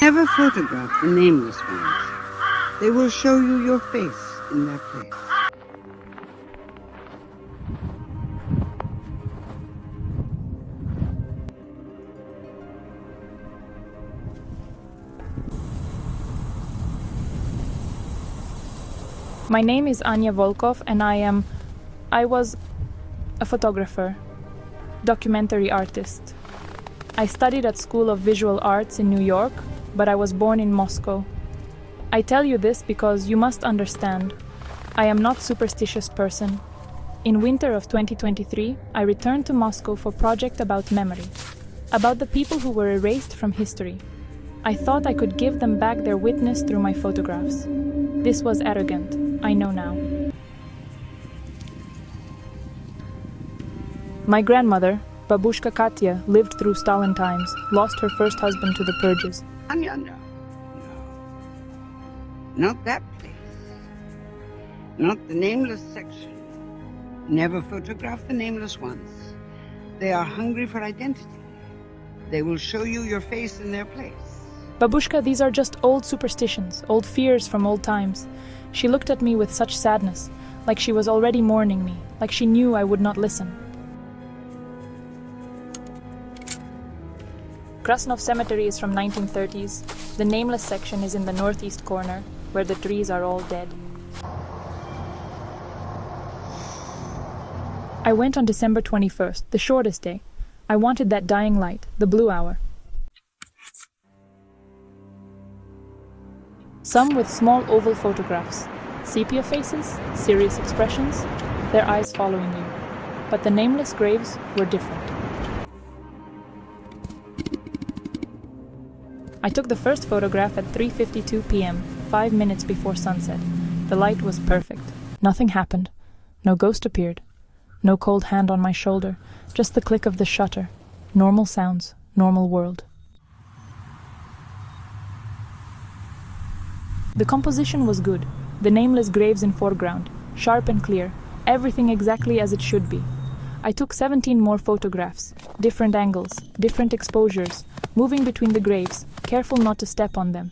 Never photograph the nameless ones. They will show you your face in their place. My name is Anya Volkov, and I was a photographer, documentary artist. I studied at School of Visual Arts in New York, but I was born in Moscow. I tell you this because you must understand, I am not a superstitious person. In winter of 2023, I returned to Moscow for a project about memory, about the people who were erased from history. I thought I could give them back their witness through my photographs. This was arrogant. I know now. My grandmother, Babushka Katya, lived through Stalin times, lost her first husband to the purges. Anya, no. Not that place. Not the nameless section. Never photograph the nameless ones. They are hungry for identity. They will show you your face in their place. Babushka, these are just old superstitions, old fears from old times. She looked at me with such sadness, like she was already mourning me, like she knew I would not listen. Krasnov Cemetery is from 1930s. The nameless section is in the northeast corner, where the trees are all dead. I went on December 21st, the shortest day. I wanted that dying light, the blue hour. Some with small oval photographs, sepia faces, serious expressions, their eyes following you. But the nameless graves were different. I took the first photograph at 3:52 p.m., 5 minutes before sunset. The light was perfect. Nothing happened. No ghost appeared. No cold hand on my shoulder, just the click of the shutter. Normal sounds, normal world. The composition was good, the nameless graves in foreground, sharp and clear, everything exactly as it should be. I took 17 more photographs, different angles, different exposures, moving between the graves, careful not to step on them.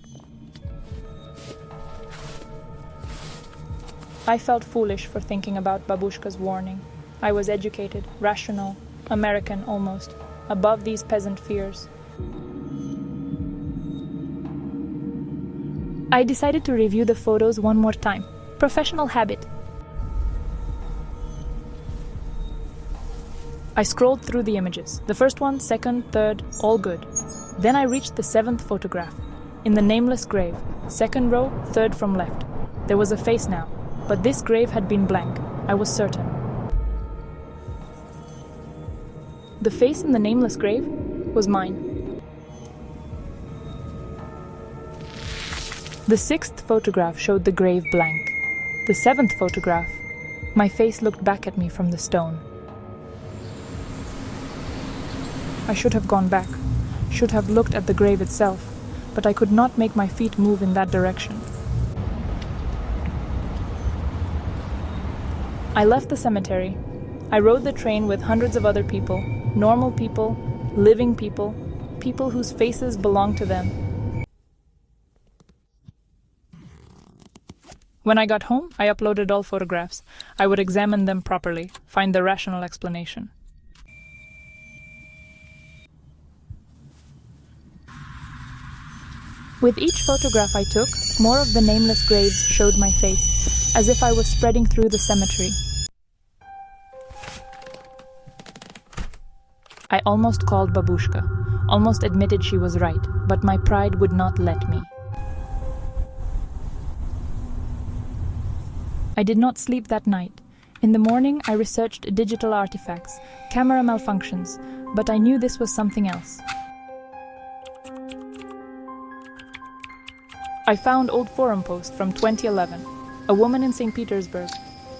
I felt foolish for thinking about Babushka's warning. I was educated, rational, American almost, above these peasant fears. I decided to review the photos one more time. Professional habit. I scrolled through the images. The first one, second, third, all good. Then I reached the 7th photograph. In the nameless grave, second row, third from left. There was a face now, but this grave had been blank. I was certain. The face in the nameless grave was mine. The 6th photograph showed the grave blank. The 7th photograph, my face looked back at me from the stone. I should have gone back, should have looked at the grave itself, but I could not make my feet move in that direction. I left the cemetery. I rode the train with hundreds of other people, normal people, living people, people whose faces belonged to them. When I got home, I uploaded all photographs. I would examine them properly, find the rational explanation. With each photograph I took, more of the nameless graves showed my face, as if I was spreading through the cemetery. I almost called Babushka, almost admitted she was right, but my pride would not let me. I did not sleep that night. In the morning, I researched digital artifacts, camera malfunctions, but I knew this was something else. I found old forum post from 2011. A woman in St. Petersburg.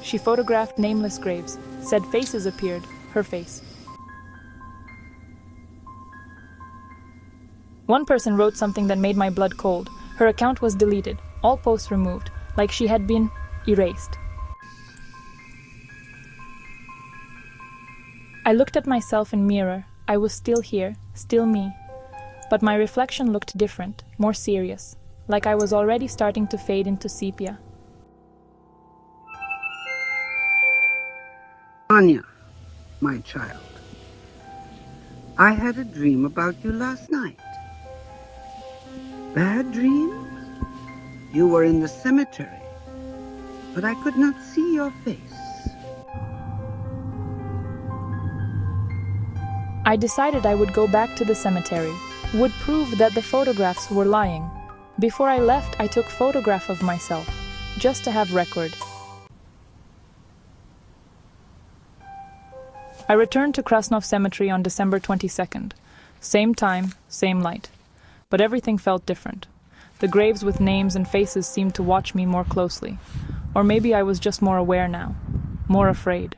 She photographed nameless graves, said faces appeared, her face. One person wrote something that made my blood cold. Her account was deleted, all posts removed, like she had been erased. I looked at myself in mirror. I was still here, still me. but my reflection looked different, more serious, like I was already starting to fade into sepia. Anya, my child, I had a dream about you last night. Bad dream? You were in the cemetery, but I could not see your face. I decided I would go back to the cemetery, would prove that the photographs were lying. Before I left, I took photograph of myself, just to have record. I returned to Krasnov Cemetery on December 22nd. Same time, same light. But everything felt different. The graves with names and faces seemed to watch me more closely. Or maybe I was just more aware now, more afraid.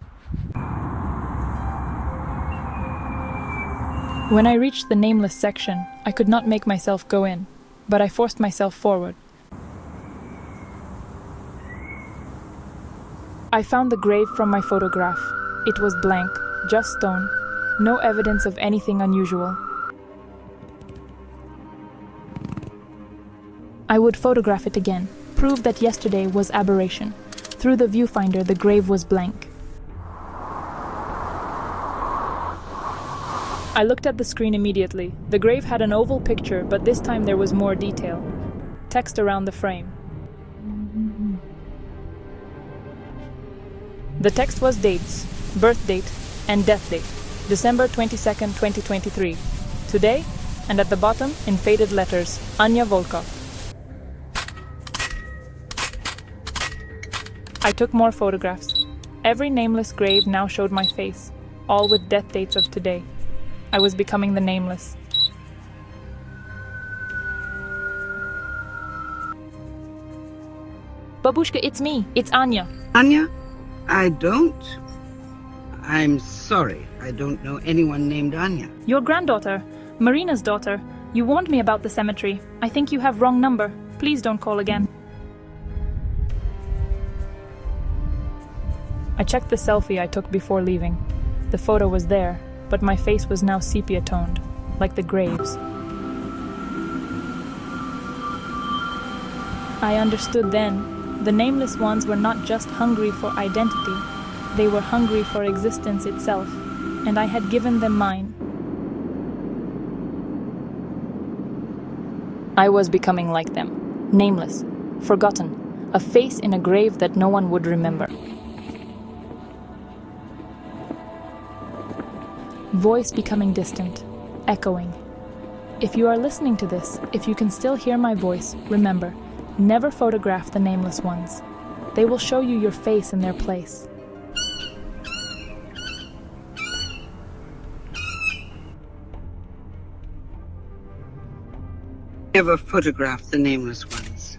When I reached the nameless section, I could not make myself go in, but I forced myself forward. I found the grave from my photograph. It was blank, just stone, no evidence of anything unusual. I would photograph it again, prove that yesterday was aberration. Through the viewfinder, the grave was blank. I looked at the screen immediately. The grave had an oval picture, but this time there was more detail. Text around the frame. The text was dates, birth date, and death date. December 22nd, 2023. Today, and at the bottom, in faded letters, Anya Volkov. I took more photographs. Every nameless grave now showed my face, all with death dates of today. I was becoming the nameless. Babushka, it's me. It's Anya. Anya, I'm sorry. I don't know anyone named Anya. Your granddaughter, Marina's daughter. You warned me about the cemetery. I think you have wrong number. Please don't call again. I checked the selfie I took before leaving. The photo was there, but my face was now sepia-toned, like the graves. I understood then, the nameless ones were not just hungry for identity, they were hungry for existence itself, and I had given them mine. I was becoming like them, nameless, forgotten, a face in a grave that no one would remember. Voice becoming distant, echoing. If you are listening to this, if you can still hear my voice, remember, never photograph the nameless ones. They will show you your face in their place. Never photograph the nameless ones.